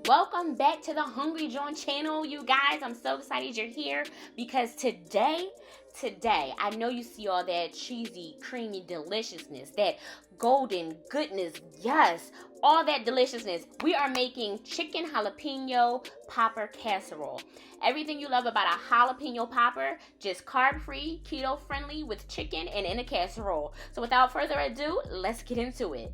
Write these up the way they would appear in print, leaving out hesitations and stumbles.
Welcome back to the Hungry Jawn channel, you guys. I'm so excited you're here because today, I know you see all that cheesy, creamy deliciousness, that golden goodness, yes, all that deliciousness. We are making chicken jalapeno popper casserole. Everything you love about a jalapeno popper, just carb-free, keto-friendly with chicken and in a casserole. So without further ado, let's get into it.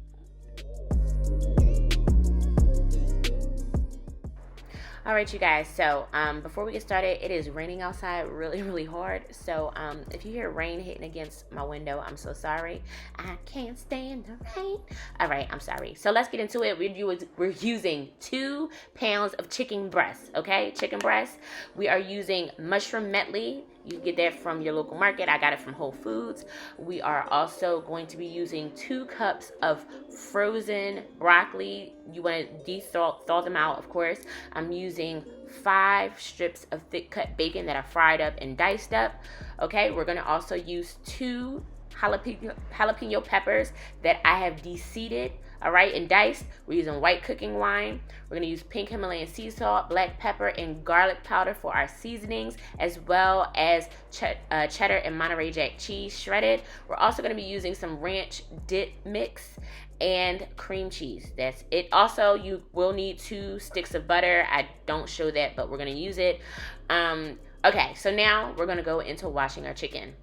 All right, you guys, so before we get started, it is raining outside really hard. So if you hear rain hitting against my window, I'm so sorry. I can't stand the rain. All right, I'm sorry. So let's get into it. We're using 2 pounds of chicken breast, okay? Chicken breast. We are using mushroom medley. You can get that from your local market. I got it from Whole Foods. We are also going to be using 2 cups of frozen broccoli. You want to thaw them out, of course. I'm using 5 strips of thick cut bacon that are fried up and diced up. Okay, we're going to also use 2 jalapeno peppers that I have de-seeded, all right, and diced. We're using white cooking wine. We're going to use pink Himalayan sea salt, black pepper, and garlic powder for our seasonings, as well as cheddar and Monterey Jack cheese shredded. We're also going to be using some ranch dip mix and cream cheese. That's it. Also, you will need 2 sticks of butter. I don't show that, but we're going to use it. Okay, so now we're going to go into washing our chicken.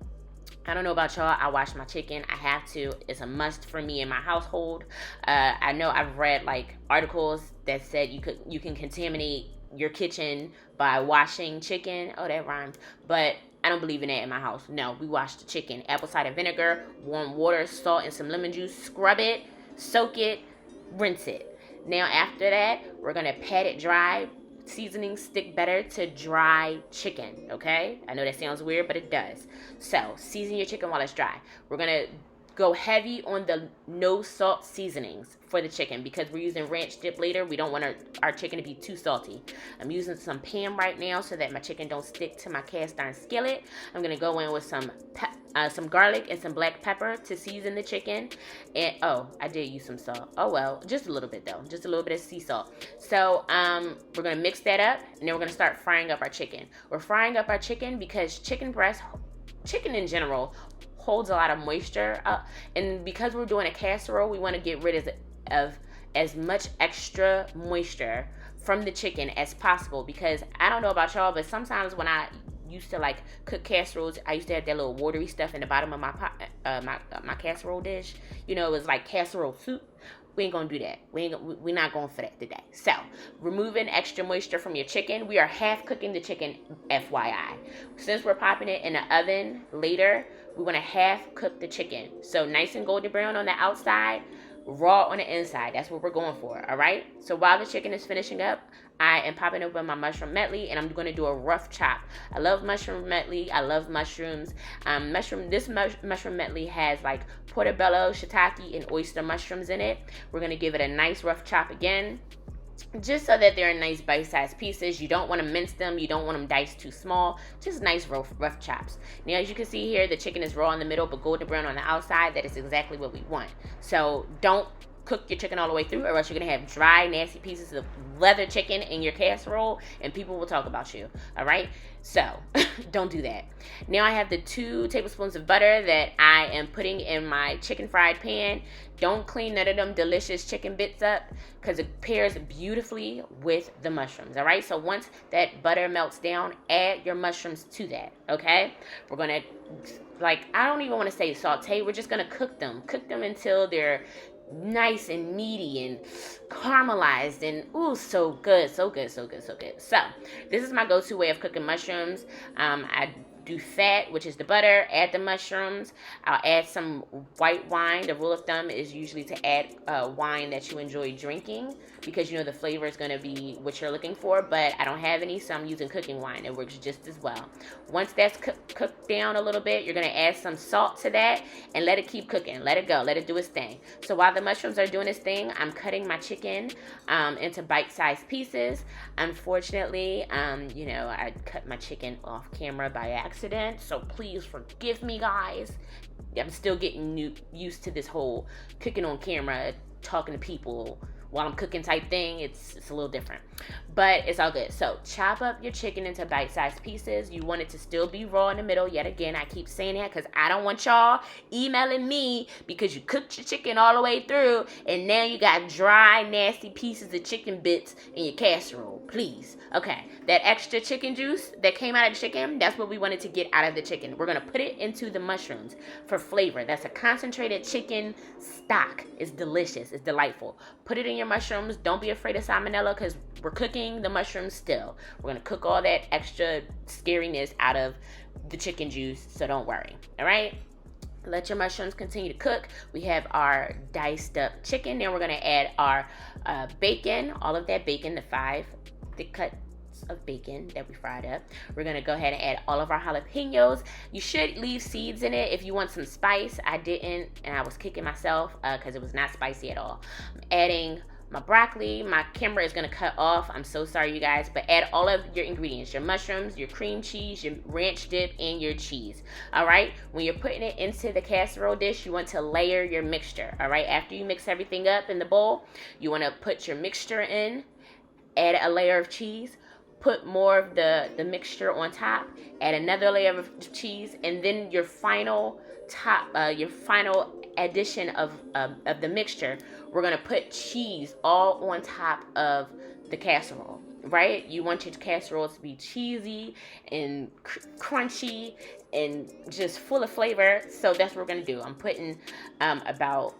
I don't know about y'all. I wash my chicken. I have to. It's a must for me in my household. I know I've read like articles that said you can contaminate your kitchen by washing chicken. Oh, that rhymed. But I don't believe in that in my house. No, we wash the chicken. Apple cider vinegar, warm water, salt, and some lemon juice. Scrub it, soak it, rinse it. Now after that, we're gonna pat it dry. Seasonings stick better to dry chicken, okay? I know that sounds weird, but it does. So season your chicken while it's dry. We're gonna go heavy on the no salt seasonings for the chicken because we're using ranch dip later. We don't want our chicken to be too salty. I'm using some Pam right now so that my chicken don't stick to my cast iron skillet. I'm gonna go in with some garlic and some black pepper to season the chicken. And oh, I did use some salt. Oh well, just a little bit though, just a little bit of sea salt. So we're gonna mix that up, and then we're gonna start frying up our chicken. We're frying up our chicken because chicken in general holds a lot of moisture, and because we're doing a casserole, we want to get rid of as much extra moisture from the chicken as possible. Because I don't know about y'all, but sometimes when I used to like cook casseroles, I used to have that little watery stuff in the bottom of my pot, my casserole dish. You know, it was like casserole soup. We ain't gonna do that. We're not going for that today. So, removing extra moisture from your chicken. We are half cooking the chicken, FYI. Since we're popping it in the oven later, we want to half cook the chicken. So nice and golden brown on the outside, raw on the inside. That's what we're going for, all right? So while the chicken is finishing up, I am popping open my mushroom medley, and I'm going to do a rough chop. I love mushroom medley. I love mushrooms. This mushroom medley has like portobello, shiitake, and oyster mushrooms in it. We're going to give it a nice rough chop again, just so that they're in nice bite-sized pieces. You don't want to mince them. You don't want them diced too small. Just nice rough chops. Now, as you can see here, the chicken is raw in the middle but golden brown on the outside. That is exactly what we want. So don't cook your chicken all the way through, or else you're gonna have dry, nasty pieces of leather chicken in your casserole, and people will talk about you. All right, so don't do that. Now I have the 2 tablespoons of butter that I am putting in my chicken fried pan. Don't clean none of them delicious chicken bits up because it pairs beautifully with the mushrooms. All right, so once that butter melts down, add your mushrooms to that. Okay, we're gonna, like, I don't even want to say saute. We're just gonna cook them until they're nice and meaty and caramelized and ooh, so good. So this is my go-to way of cooking mushrooms. I do fat, which is the butter, add the mushrooms. I'll add some white wine. The rule of thumb is usually to add wine that you enjoy drinking because you know the flavor is going to be what you're looking for, but I don't have any, so I'm using cooking wine. It works just as well. Once that's cooked down a little bit, you're going to add some salt to that and let it keep cooking. Let it go. Let it do its thing. So while the mushrooms are doing its thing, I'm cutting my chicken into bite-sized pieces. Unfortunately, you know, I cut my chicken off camera by accident, so please forgive me, guys. I'm still getting used to this whole cooking on camera, talking to people while I'm cooking type thing. It's a little different, but it's all good. So chop up your chicken into bite-sized pieces. You want it to still be raw in the middle. Yet again, I keep saying that because I don't want y'all emailing me because you cooked your chicken all the way through and now you got dry, nasty pieces of chicken bits in your casserole. Please. Okay, that extra chicken juice that came out of the chicken, that's what we wanted to get out of the chicken. We're going to put it into the mushrooms for flavor. That's a concentrated chicken stock. It's delicious. It's delightful. Put it in your mushrooms. Don't be afraid of salmonella because we're cooking the mushrooms still. We're going to cook all that extra scariness out of the chicken juice, so don't worry. All right? Let your mushrooms continue to cook. We have our diced up chicken. Then we're going to add our bacon, all of that bacon, the 5 thick cuts of bacon that we fried up. We're going to go ahead and add all of our jalapenos. You should leave seeds in it if you want some spice. I didn't, and I was kicking myself because it was not spicy at all. I'm adding my broccoli. My camera is going to cut off. I'm so sorry, you guys, but add all of your ingredients, your mushrooms, your cream cheese, your ranch dip, and your cheese. All right, when you're putting it into the casserole dish, you want to layer your mixture. All right, after you mix everything up in the bowl, you want to put your mixture in, add a layer of cheese, put more of the mixture on top, add another layer of cheese, and then your final addition of the mixture, we're going to put cheese all on top of the casserole, right? You want your casserole to be cheesy and crunchy and just full of flavor. So that's what we're going to do. I'm putting about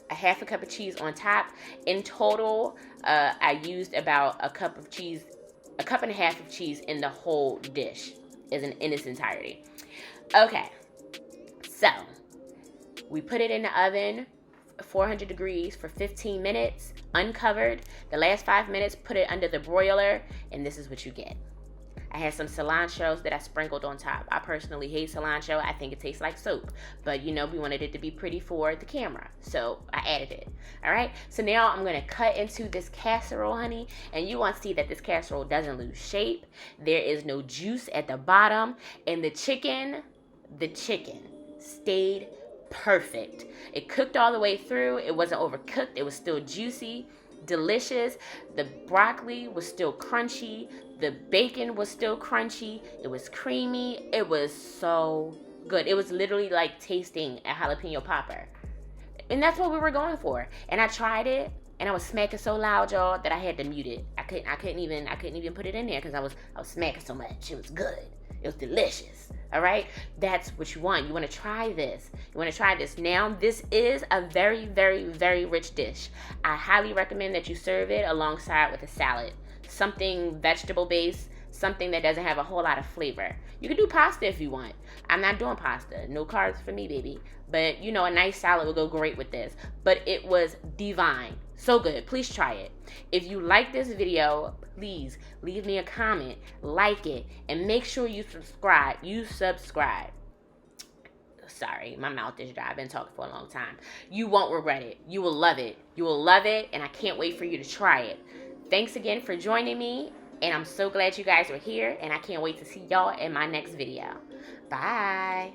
a half a cup of cheese on top. In total, I used about a cup and a half of cheese in the whole dish in its entirety. Okay, so we put it in the oven, 400 degrees for 15 minutes, uncovered. The last 5 minutes, put it under the broiler, and this is what you get. I had some cilantro that I sprinkled on top. I personally hate cilantro. I think it tastes like soap. But, you know, we wanted it to be pretty for the camera. So I added it. All right. So now I'm going to cut into this casserole, honey. And you want to see that this casserole doesn't lose shape. There is no juice at the bottom. And the chicken stayed perfect. It cooked all the way through. It wasn't overcooked. It was still juicy, delicious. The broccoli was still crunchy. The bacon was still crunchy. It was creamy. It was so good. It was literally like tasting a jalapeno popper. And that's what we were going for. And I tried it, and I was smacking so loud, y'all, that I had to mute it. I couldn't even put it in there because I was smacking so much. It was good. It was delicious. All right? That's what you want. You want to try this. You want to try this. Now, this is a very, very, very rich dish. I highly recommend that you serve it alongside with a salad. Something vegetable based, something that doesn't have a whole lot of flavor. You can do pasta if you want. I'm not doing pasta. No carbs for me, baby. But, you know, a nice salad will go great with this. But it was divine. So good. Please try it. If you like this video, please leave me a comment, like it, and make sure you subscribe. Sorry, my mouth is dry. I've been talking for a long time. You won't regret it. You will love it. You will love it, and I can't wait for you to try it. Thanks again for joining me, and I'm so glad you guys were here, and I can't wait to see y'all in my next video. Bye.